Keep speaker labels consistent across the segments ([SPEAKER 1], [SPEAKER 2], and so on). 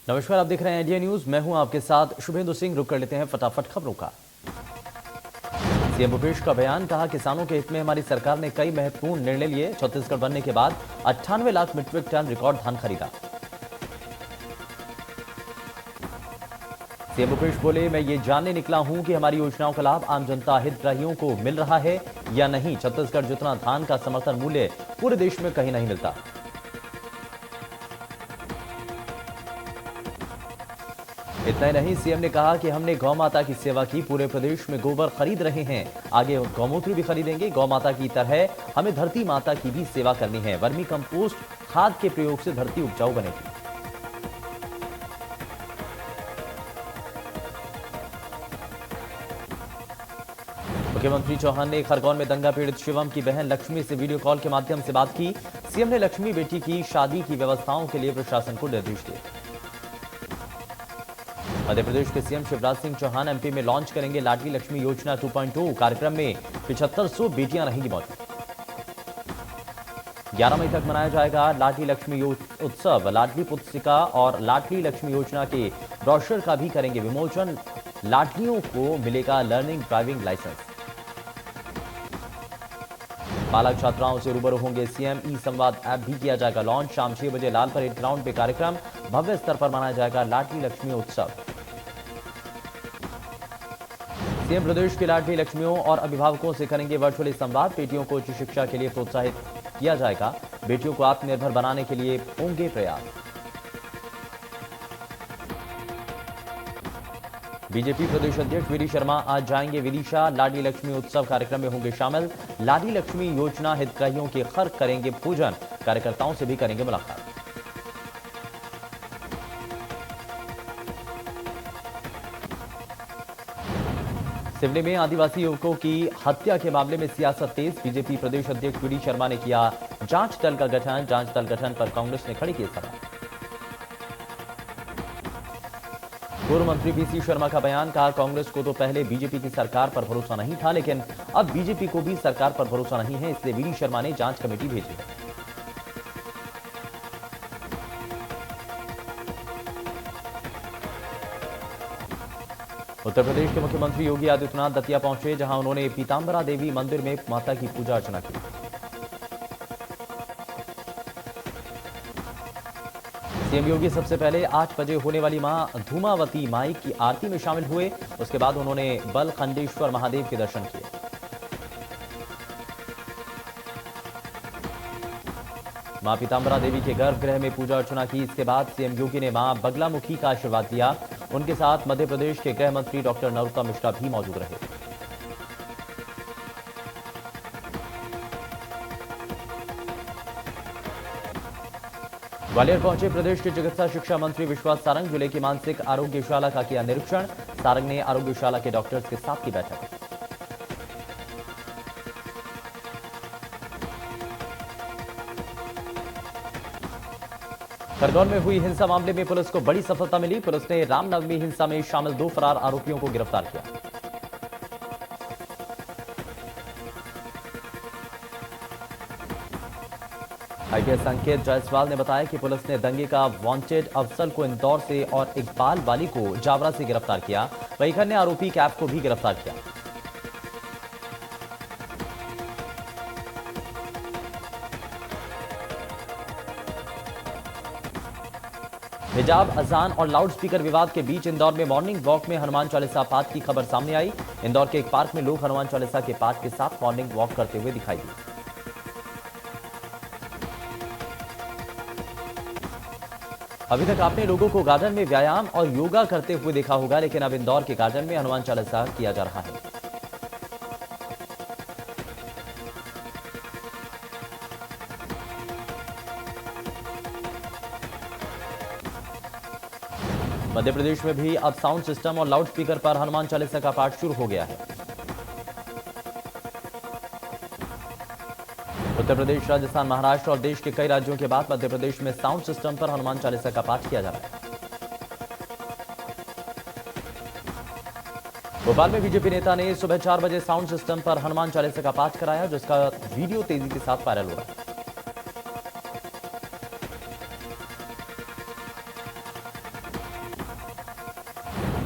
[SPEAKER 1] नमस्कार, आप देख रहे हैं इंडिया न्यूज। मैं हूं आपके साथ शुभेंदु सिंह। रुक कर लेते हैं फटाफट खबरों का। सीएम भूपेश का बयान, कहा किसानों के हित में हमारी सरकार ने कई महत्वपूर्ण निर्णय लिए। छत्तीसगढ़ बनने के बाद 98 लाख मीट्रिक टन रिकॉर्ड धान खरीदा। सीएम भूपेश बोले, मैं ये जानने निकला हूं कि हमारी योजनाओं का लाभ आम जनता हितग्राहियों को मिल रहा है या नहीं। छत्तीसगढ़ जितना धान का समर्थन मूल्य पूरे देश में कहीं नहीं मिलता। इतना ही नहीं, सीएम ने कहा कि हमने गौ माता की सेवा की, पूरे प्रदेश में गोबर खरीद रहे हैं, आगे गौमूत्र भी खरीदेंगे। गौ माता की तरह हमें धरती माता की भी सेवा करनी है। वर्मी कंपोस्ट खाद के प्रयोग से धरती उपजाऊ बनेगी। मुख्यमंत्री चौहान ने खरगोन में दंगा पीड़ित शिवम की बहन लक्ष्मी से वीडियो कॉल के माध्यम से बात की। सीएम ने लक्ष्मी बेटी की शादी की व्यवस्थाओं के लिए प्रशासन को निर्देश दिए। मध्य प्रदेश के सीएम शिवराज सिंह चौहान एमपी में लॉन्च करेंगे लाडली लक्ष्मी योजना 2.0। कार्यक्रम में 7500 बेटियां रहेंगी मौजूद। 11 मई तक मनाया जाएगा लाडली लक्ष्मी उत्सव। लाडली पुस्तिका और लाडली लक्ष्मी योजना के ब्रोशर का भी करेंगे विमोचन। लाडलियों को मिलेगा लर्निंग ड्राइविंग लाइसेंस। बालक छात्राओं से रूबरू होंगे सीएम। ई संवाद ऐप भी किया जाएगा लॉन्च। शाम 6 बजे लाल परेड ग्राउंड पे कार्यक्रम। भव्य स्तर पर मनाया जाएगा लाडली लक्ष्मी उत्सव। सीएम प्रदेश के लाडली लक्ष्मियों और अभिभावकों से करेंगे वर्चुअली संवाद। बेटियों को उच्च शिक्षा के लिए प्रोत्साहित किया जाएगा। बेटियों को आत्मनिर्भर बनाने के लिए होंगे प्रयास। बीजेपी प्रदेश अध्यक्ष वीडी शर्मा आज जाएंगे विदिशा। लाडली लक्ष्मी उत्सव कार्यक्रम में होंगे शामिल। लाडली लक्ष्मी योजना हितग्राहियों के खर्च करेंगे पूजन। कार्यकर्ताओं से भी करेंगे मुलाकात। सिवनी में आदिवासी युवकों की हत्या के मामले में सियासत तेज। बीजेपी प्रदेश अध्यक्ष वीडी शर्मा ने किया जांच दल का गठन। जांच दल गठन पर कांग्रेस ने खड़ी की सवाल। पूर्व मंत्री पीसी शर्मा का बयान, कहा कांग्रेस को तो पहले बीजेपी की सरकार पर भरोसा नहीं था, लेकिन अब बीजेपी को भी सरकार पर भरोसा नहीं है, इसलिए वीडी शर्मा ने जांच कमेटी भेजी है। उत्तर प्रदेश के मुख्यमंत्री योगी आदित्यनाथ दतिया पहुंचे, जहां उन्होंने पीतांबरा देवी मंदिर में माता की पूजा अर्चना की। सीएम योगी सबसे पहले 8 बजे होने वाली मां धूमावती माई की आरती में शामिल हुए। उसके बाद उन्होंने बलखंडेश्वर महादेव के दर्शन किए। मां पीतांबरा देवी के गर्भगृह में पूजा अर्चना की। इसके बाद सीएम योगी ने मां बगलामुखी का आशीर्वाद दिया। उनके साथ मध्य प्रदेश के गृह मंत्री डॉक्टर नरोत्तम मिश्रा भी मौजूद रहे। ग्वालियर पहुंचे प्रदेश के चिकित्सा शिक्षा मंत्री विश्वास सारंग। जिले की मानसिक आरोग्यशाला का किया निरीक्षण। सारंग ने आरोग्यशाला के डॉक्टर्स के साथ की बैठक। खरगोन में हुई हिंसा मामले में पुलिस को बड़ी सफलता मिली। पुलिस ने रामनवमी हिंसा में शामिल 2 फरार आरोपियों को गिरफ्तार किया। आईपीएस अंकित जायसवाल ने बताया कि पुलिस ने दंगे का वांटेड अफसल को इंदौर से और इकबाल वाली को जावरा से गिरफ्तार किया। वहीं एक अन्य आरोपी कैफ को भी गिरफ्तार किया। हिजाब, अजान और लाउडस्पीकर विवाद के बीच इंदौर में मॉर्निंग वॉक में हनुमान चालीसा पाठ की खबर सामने आई। इंदौर के एक पार्क में लोग हनुमान चालीसा के पाठ के साथ मॉर्निंग वॉक करते हुए दिखाई दिए। अभी तक आपने लोगों को गार्डन में व्यायाम और योगा करते हुए देखा होगा, लेकिन अब इंदौर के गार्डन में हनुमान चालीसा किया जा रहा है। मध्य प्रदेश में भी अब साउंड सिस्टम और लाउडस्पीकर पर हनुमान चालीसा का पाठ शुरू हो गया है। उत्तर प्रदेश, राजस्थान, महाराष्ट्र और देश के कई राज्यों के बाद मध्य प्रदेश में साउंड सिस्टम पर हनुमान चालीसा का पाठ किया जा रहा है। भोपाल में बीजेपी नेता ने सुबह 4 बजे साउंड सिस्टम पर हनुमान चालीसा का पाठ कराया, जिसका वीडियो तेजी के साथ वायरल हो रहा है।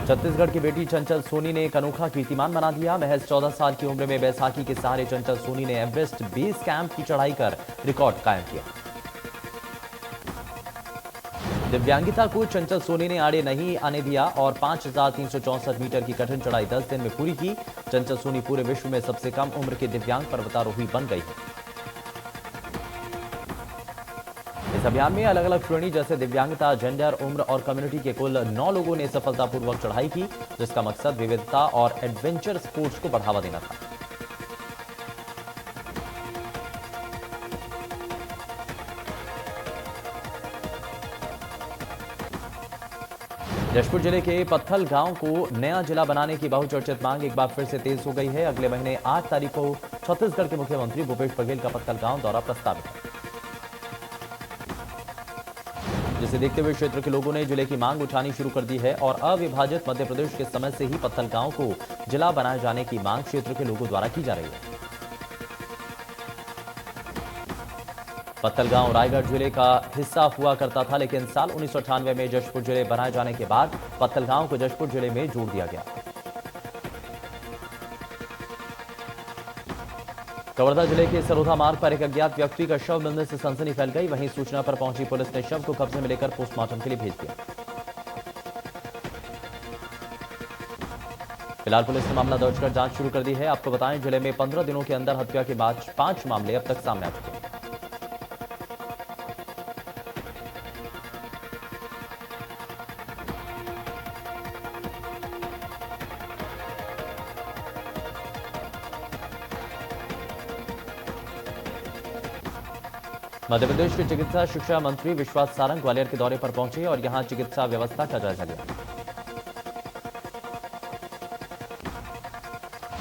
[SPEAKER 1] छत्तीसगढ़ की बेटी चंचल सोनी ने एक अनोखा कीर्तिमान बना दिया। महज 14 साल की उम्र में बैसाखी के सहारे चंचल सोनी ने एवरेस्ट बेस कैंप की चढ़ाई कर रिकॉर्ड कायम किया। दिव्यांगिता को चंचल सोनी ने आड़े नहीं आने दिया और 5,364 मीटर की कठिन चढ़ाई 10 दिन में पूरी की। चंचल सोनी पूरे विश्व में सबसे कम उम्र के दिव्यांग पर्वतारोही बन गई है। इस अभियान में अलग अलग श्रेणी जैसे दिव्यांगता, जेंडर, उम्र और कम्युनिटी के कुल 9 लोगों ने सफलतापूर्वक चढ़ाई की, जिसका मकसद विविधता और एडवेंचर स्पोर्ट्स को बढ़ावा देना था। जशपुर जिले के पत्थल गांव को नया जिला बनाने की बहुचर्चित मांग एक बार फिर से तेज हो गई है। अगले महीने 8 तारीख को छत्तीसगढ़ के मुख्यमंत्री भूपेश बघेल का पत्थल गांव दौरा प्रस्तावित है, जिसे देखते हुए क्षेत्र के लोगों ने जिले की मांग उठानी शुरू कर दी है और अविभाजित मध्य प्रदेश के समय से ही पत्थल गांव को जिला बनाए जाने की मांग क्षेत्र के लोगों द्वारा की जा रही है। पत्थल गांव रायगढ़ जिले का हिस्सा हुआ करता था, लेकिन साल 1998 में जशपुर जिले बनाए जाने के बाद पत्थल गांव को जशपुर जिले में जोड़ दिया गया। कवर्धा जिले के सरोधा मार्ग पर एक अज्ञात व्यक्ति का शव मिलने से सनसनी फैल गई। वहीं सूचना पर पहुंची पुलिस ने शव को कब्जे में लेकर पोस्टमार्टम के लिए भेज दिया। फिलहाल पुलिस ने मामला दर्ज कर जांच शुरू कर दी है। आपको बताएं, जिले में 15 दिनों के अंदर हत्या के बाद 5 मामले अब तक सामने आ चुके हैं। मध्य प्रदेश के चिकित्सा शिक्षा मंत्री विश्वास सारंग ग्वालियर के दौरे पर पहुंचे और यहां चिकित्सा व्यवस्था का जायजा लिया।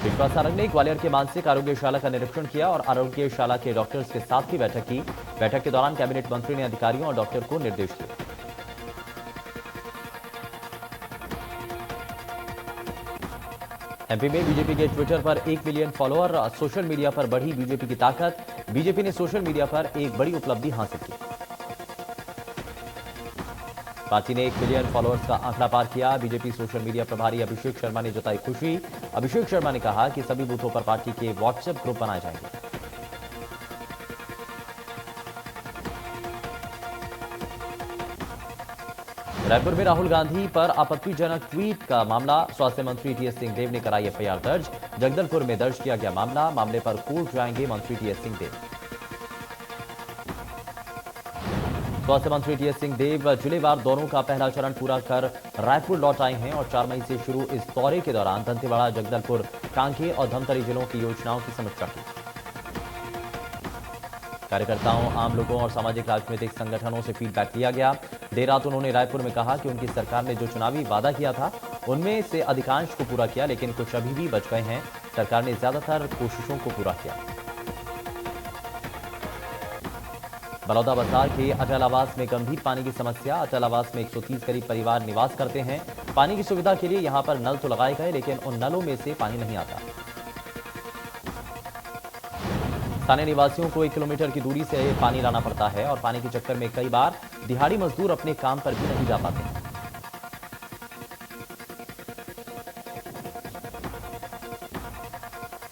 [SPEAKER 1] विश्वास सारंग ने ग्वालियर के मानसिक आरोग्यशाला का निरीक्षण किया और आरोग्यशाला के डॉक्टर्स के साथ भी बैठक की। बैठक के दौरान कैबिनेट मंत्री ने अधिकारियों और डॉक्टर को निर्देश दिए। एमपी में बीजेपी के ट्विटर पर 1 मिलियन फॉलोअर, सोशल मीडिया पर बढ़ी बीजेपी की ताकत। बीजेपी ने सोशल मीडिया पर एक बड़ी उपलब्धि हासिल की। पार्टी ने 1 मिलियन फॉलोअर्स का आंकड़ा पार किया। बीजेपी सोशल मीडिया प्रभारी अभिषेक शर्मा ने जताई खुशी। अभिषेक शर्मा ने कहा कि सभी बूथों पर पार्टी के व्हाट्सएप ग्रुप बनाए जाएंगे। रायपुर में राहुल गांधी पर आपत्तिजनक ट्वीट का मामला, स्वास्थ्य मंत्री टीएस सिंहदेव ने कराई एफआईआर दर्ज। जगदलपुर में दर्ज किया गया मामला। मामले पर कोर्ट जाएंगे मंत्री टीएस सिंहदेव। स्वास्थ्य मंत्री टीएस सिंहदेव जिलेवार दौरों का पहला चरण पूरा कर रायपुर लौट आए हैं और 4 मई से शुरू इस दौरे के दौरान दंतेवाड़ा, जगदलपुर, कांकेर और धमतरी जिलों की योजनाओं की समीक्षा की। कार्यकर्ताओं, आम लोगों और सामाजिक राजनीतिक संगठनों से फीडबैक लिया गया। देर रात उन्होंने रायपुर में कहा कि उनकी सरकार ने जो चुनावी वादा किया था उनमें से अधिकांश को पूरा किया, लेकिन कुछ अभी भी बच गए हैं। सरकार ने ज्यादातर कोशिशों को पूरा किया। बलौदा बाजार के अटल आवास में गंभीर पानी की समस्या। अटल आवास में 130 करीब परिवार निवास करते हैं। पानी की सुविधा के लिए यहां पर नल तो लगाए गए, लेकिन उन नलों में से पानी नहीं आता। स्थानीय निवासियों को 1 किलोमीटर की दूरी से पानी लाना पड़ता है और पानी के चक्कर में कई बार दिहाड़ी मजदूर अपने काम पर भी नहीं जा पाते।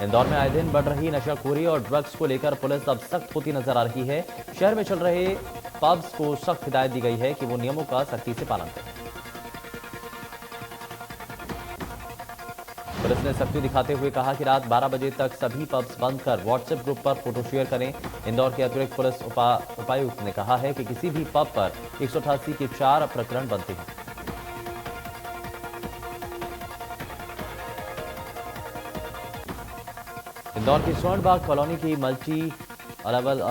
[SPEAKER 1] इंदौर में आए दिन बढ़ रही नशाखोरी और ड्रग्स को लेकर पुलिस अब सख्त होती नजर आ रही है। शहर में चल रहे पब्स को सख्त हिदायत दी गई है कि वो नियमों का सख्ती से पालन करें। पुलिस ने सख्ती दिखाते हुए कहा कि रात 12 बजे तक सभी पब्स बंद कर व्हाट्सएप ग्रुप पर फोटो शेयर करें। इंदौर के अतिरिक्त पुलिस उपायुक्त ने कहा है कि किसी भी पब पर 188 के 4 प्रकरण बनते हैं। इंदौर की स्वर्णबाग कॉलोनी की मल्टी लेवल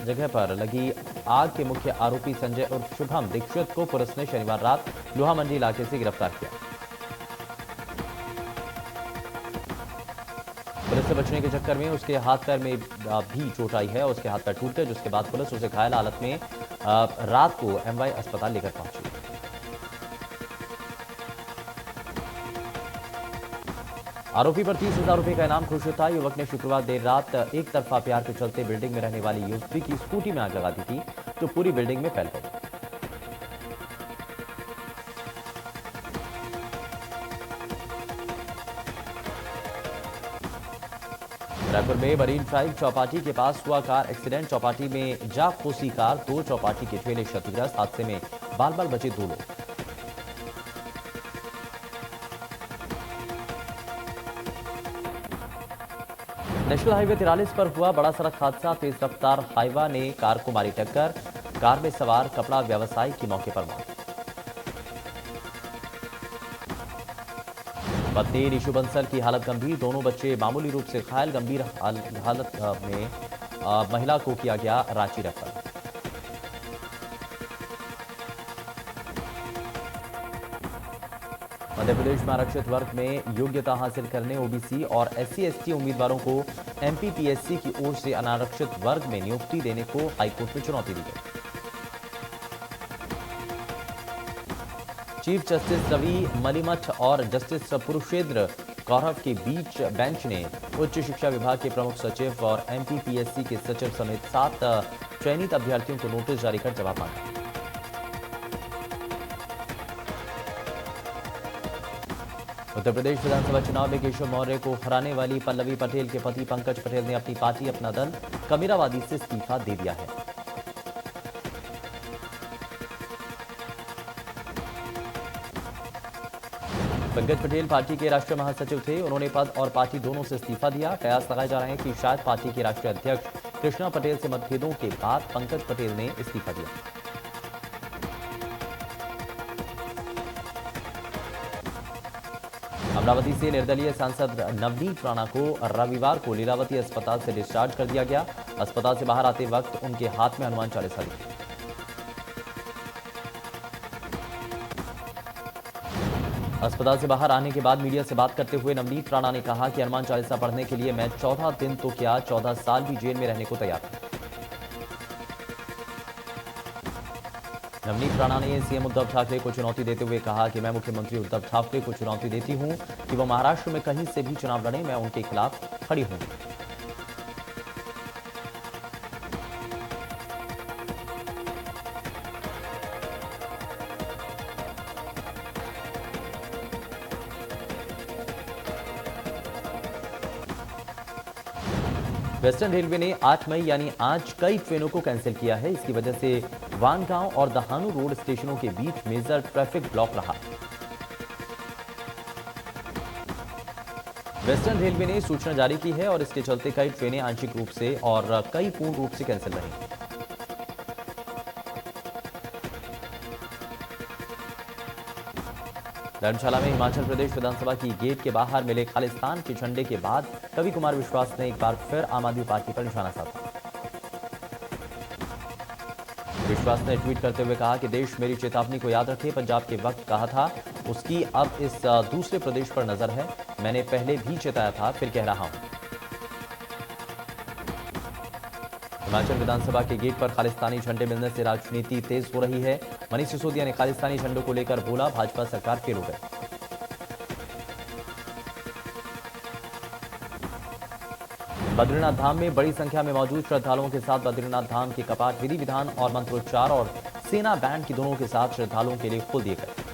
[SPEAKER 1] जगह पर लगी आग के मुख्य आरोपी संजय उर्फ शुभम दीक्षित को पुलिस ने शनिवार रात लोहा मंडी इलाके से गिरफ्तार किया। पुलिस से बचने के चक्कर में उसके हाथ पैर में भी चोट आई है। उसके हाथ पैर टूट गए, जिसके बाद पुलिस उसे घायल हालत में रात को एमवाई अस्पताल लेकर पहुंची। आरोपी पर 30,000 रुपए का इनाम घोषित था। युवक ने शुक्रवार देर रात एक तरफा प्यार के चलते बिल्डिंग में रहने वाली युवती की स्कूटी में आग लगा दी थी, जो पूरी बिल्डिंग में फैल गई। रायपुर में मरीन ड्राइव चौपाटी के पास हुआ कार एक्सीडेंट। चौपाटी में जा खोसी कार, 2 चौपाटी के ठेले क्षतिग्रस्त। हादसे में बाल बाल बचे 2 लोग। नेशनल हाईवे 43 पर हुआ बड़ा सड़क हादसा। तेज रफ्तार हाईवा ने कार को मारी टक्कर। कार में सवार कपड़ा व्यवसायी की मौके पर मौत। पत्नी निशु बंसल की हालत गंभीर, दोनों बच्चे मामूली रूप से घायल। गंभीर हालत में महिला को किया गया रांची रेफर। मध्य प्रदेश में आरक्षित वर्ग में योग्यता हासिल करने ओबीसी और SC/ST उम्मीदवारों को MPPSC की ओर से अनारक्षित वर्ग में नियुक्ति देने को हाईकोर्ट में चुनौती दी गई। चीफ जस्टिस रवि मलिमठ और जस्टिस पुरुषेंद्र गौरव के बीच बेंच ने उच्च शिक्षा विभाग के प्रमुख सचिव और MPPSC के सचिव समेत 7 चयनित अभ्यर्थियों को नोटिस जारी कर जवाब मांगा। उत्तर प्रदेश विधानसभा चुनाव में केशव मौर्य को हराने वाली पल्लवी पटेल के पति पंकज पटेल ने अपनी पार्टी अपना दल कबीरावादी से इस्तीफा दे दिया है। पंकज पटेल पार्टी के राष्ट्रीय महासचिव थे। उन्होंने पद और पार्टी दोनों से इस्तीफा दिया। कयास लगाए जा रहे हैं कि शायद पार्टी के राष्ट्रीय अध्यक्ष कृष्णा पटेल से मतभेदों के बाद पंकज पटेल ने इस्तीफा दिया। अमरावती से निर्दलीय सांसद नवनीत राणा को रविवार को लीलावती अस्पताल से डिस्चार्ज कर दिया गया। अस्पताल से बाहर आते वक्त उनके हाथ में हनुमान चालीसा दिखी। अस्पताल से बाहर आने के बाद मीडिया से बात करते हुए नवनीत राणा ने कहा कि हनुमान चालीसा पढ़ने के लिए मैं 14 दिन तो क्या 14 साल भी जेल में रहने को तैयार हूं। नवनीत राणा ने सीएम उद्धव ठाकरे को चुनौती देते हुए कहा कि मैं मुख्यमंत्री उद्धव ठाकरे को चुनौती देती हूं कि वो महाराष्ट्र में कहीं से भी चुनाव लड़े, मैं उनके खिलाफ खड़ी हूं। वेस्टर्न रेलवे ने 8 मई यानी आज कई ट्रेनों को कैंसिल किया है। इसकी वजह से वानगांव और दहानू रोड स्टेशनों के बीच मेजर ट्रैफिक ब्लॉक रहा। वेस्टर्न रेलवे ने सूचना जारी की है और इसके चलते कई ट्रेनें आंशिक रूप से और कई पूर्ण रूप से कैंसिल रही। धर्मशाला में हिमाचल प्रदेश विधानसभा की गेट के बाहर मिले खालिस्तान के झंडे के बाद कवि कुमार विश्वास ने एक बार फिर आम आदमी पार्टी पर निशाना साधा। विश्वास ने ट्वीट करते हुए कहा कि देश मेरी चेतावनी को याद रखे। पंजाब के वक्त कहा था, उसकी अब इस दूसरे प्रदेश पर नजर है। मैंने पहले भी चेताया था, फिर कह रहा हूं। हिमाचल विधानसभा के गेट पर खालिस्तानी झंडे मिलने से राजनीति तेज हो रही है। मनीष सिसोदिया ने खालिस्तानी झंडों को लेकर बोला, भाजपा सरकार फेल हो गई। बद्रीनाथ धाम में बड़ी संख्या में मौजूद श्रद्धालुओं के साथ बद्रीनाथ धाम के कपाट विधि विधान और मंत्रोच्चार और सेना बैंड की दोनों के साथ श्रद्धालुओं के लिए खोल दिए गए।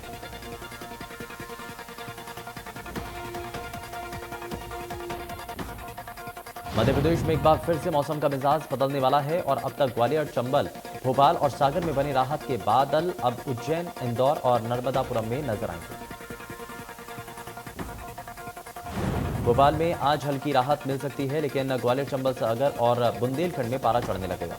[SPEAKER 1] मध्य प्रदेश में एक बार फिर से मौसम का मिजाज बदलने वाला है और अब तक ग्वालियर, चंबल, भोपाल और सागर में बने राहत के बादल अब उज्जैन, इंदौर और नर्मदापुरम में नजर आएंगे। भोपाल में आज हल्की राहत मिल सकती है, लेकिन ग्वालियर, चंबल, सागर और बुंदेलखंड में पारा चढ़ने लगेगा।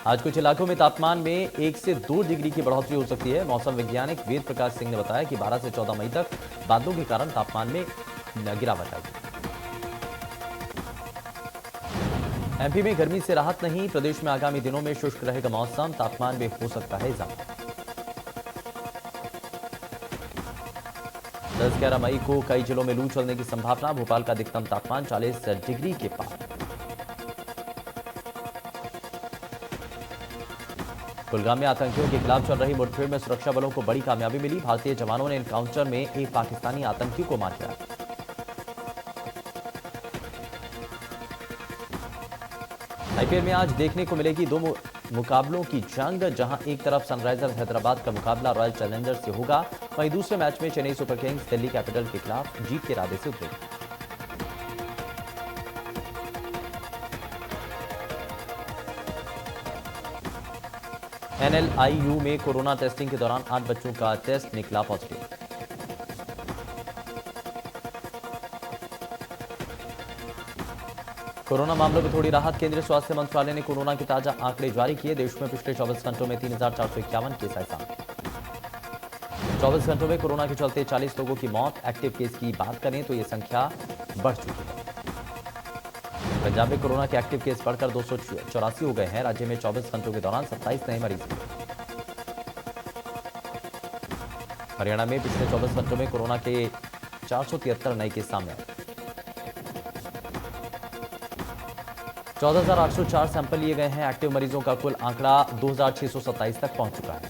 [SPEAKER 1] आज कुछ इलाकों में तापमान में 1 से 2 डिग्री की बढ़ोतरी हो सकती है। मौसम वैज्ञानिक वेद प्रकाश सिंह ने बताया कि 12 से 14 मई तक बादलों के कारण तापमान में गिरावट आएगी। एमपी में गर्मी से राहत नहीं, प्रदेश में आगामी दिनों में शुष्क रहेगा मौसम, तापमान में हो सकता है इजाफा। 10-11 मई को कई जिलों में लू चलने की संभावना, भोपाल का अधिकतम तापमान 40 डिग्री के पार। कुलगाम में आतंकियों के खिलाफ चल रही मुठभेड़ में सुरक्षा बलों को बड़ी कामयाबी मिली। भारतीय जवानों ने एनकाउंटर में एक पाकिस्तानी आतंकी को मार दिया। आईपीएल में आज देखने को मिलेगी मुकाबलों की जंग, जहां एक तरफ सनराइजर्स हैदराबाद का मुकाबला रॉयल चैलेंजर्स से होगा, वहीं दूसरे मैच में Chennai super Kings Delhi capital के खिलाफ जीत के इरादे से उतरेगी। NLIU में कोरोना टेस्टिंग के दौरान 8 बच्चों का टेस्ट निकला पॉजिटिव। कोरोना मामलों में थोड़ी राहत, केंद्रीय स्वास्थ्य मंत्रालय ने कोरोना के ताजा आंकड़े जारी किए। देश में पिछले 24 घंटों में 3,451 केस आए सामने। 24 घंटों में कोरोना के चलते 40 लोगों की मौत। एक्टिव केस की बात करें तो यह संख्या बढ़ चुकी है। पंजाब में कोरोना के एक्टिव केस बढ़कर 284 हो गए हैं। राज्य में 24 घंटों के दौरान 27 नए मरीज मिले। हरियाणा में पिछले 24 घंटों में कोरोना के 473 नए केस सामने आए। 14,804 सैंपल लिए गए हैं। एक्टिव मरीजों का कुल आंकड़ा 2,627 तक पहुंच चुका है।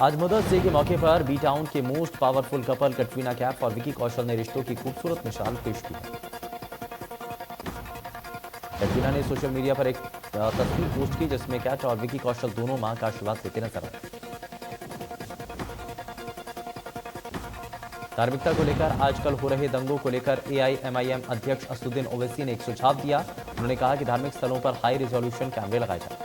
[SPEAKER 1] आज मदर्स डे के मौके पर बी टाउन के most powerful couple Katrina Kaif और विकी कौशल ने रिश्तों की खूबसूरत मिसाल पेश की है। कटरीना ने सोशल मीडिया पर एक तस्वीर पोस्ट की जिसमें कैट और विकी कौशल दोनों मां का आशीर्वाद लेते नजर आए। धार्मिकता को लेकर आजकल हो रहे दंगों को लेकर AIMIM अध्यक्ष असदुद्दीन ओवैसी ने एक सुझाव दिया। उन्होंने कहा कि धार्मिक स्थलों पर हाई रिजोल्यूशन कैमरे लगाए जाएं।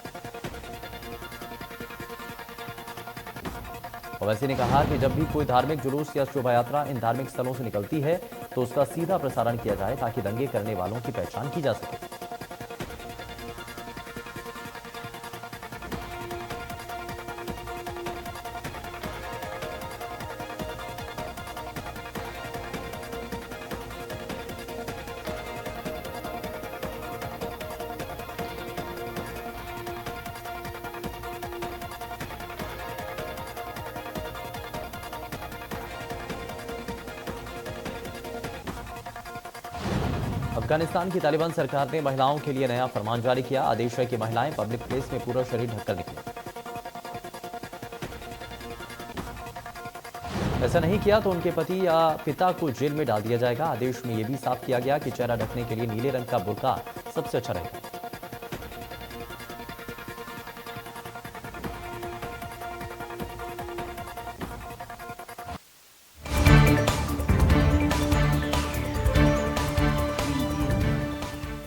[SPEAKER 1] ओवैसी ने कहा कि जब भी कोई धार्मिक जुलूस या शोभा यात्रा इन धार्मिक स्थलों से निकलती है तो उसका सीधा प्रसारण किया जाए ताकि दंगे करने वालों की पहचान की जा सके। अफगानिस्तान की तालिबान सरकार ने महिलाओं के लिए नया फरमान जारी किया। आदेश है कि महिलाएं पब्लिक प्लेस में पूरा शरीर ढककर निकलें। ऐसा नहीं किया तो उनके पति या पिता को जेल में डाल दिया जाएगा। आदेश में यह भी साफ किया गया कि चेहरा ढकने के लिए नीले रंग का बुर्का सबसे अच्छा रहेगा।